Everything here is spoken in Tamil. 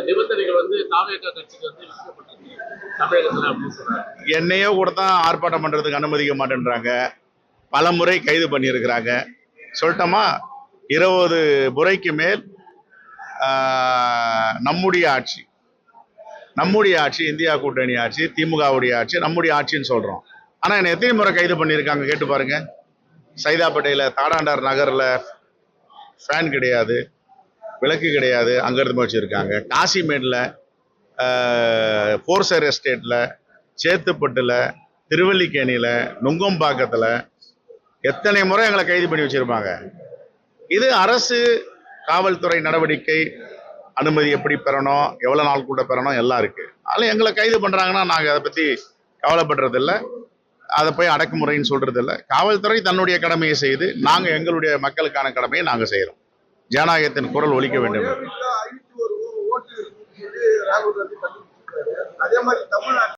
நிபந்தனைகள் வந்து தாவேகா கட்சிக்கு வந்து விதிக்கப்பட்டிருக்கு தமிழகத்துல அப்படின்னு சொல்றாங்க. என்னையோ கூட தான் ஆர்ப்பாட்டம் பண்றதுக்கு அனுமதிக்க மாட்டேன்றாங்க. பல முறை கைது பண்ணியிருக்கிறாங்க. சொல்லட்டோமா, 20 முறைக்கு மேல் நம்முடைய ஆட்சி இந்தியா கூட்டணி ஆட்சி, திமுகவுடைய ஆட்சி, நம்முடைய ஆட்சின்னு சொல்றோம். ஆனா என்ன எத்தனை முறை கைது பண்ணியிருக்காங்க கேட்டு பாருங்க. சைதாப்பேட்டையில தாடாண்டார் நகர்ல ஃபேன் கிடையாது, விளக்கு கிடையாது, அங்கிருந்து வச்சிருக்காங்க. காசிமேட்ல, போர்சர் எஸ்டேட்ல, சேத்துப்பட்டுல, திருவல்லிக்கேணியில, நுங்கம்பாக்கத்துல எத்தனை முறை எங்களை கைது பண்ணி வச்சிருப்பாங்க. இது அரசு காவல்துறை நடவடிக்கை, அனுமதி எப்படி பெறணும், எவ்வளவு நாள் கூட பெறணும் எல்லாம் இருக்கு. அதில் எங்களை கைது பண்றாங்கன்னா நாங்கள் அதை பத்தி கவலைப்படுறதில்லை, அதை போய் அடக்குமுறைன்னு சொல்றது இல்லை. காவல்துறை தன்னுடைய கடமையை செய்து நாங்கள் எங்களுடைய மக்களுக்கான கடமையை நாங்கள் செய்கிறோம். ஜனநாயகத்தின் குரல் ஒலிக்க வேண்டும்.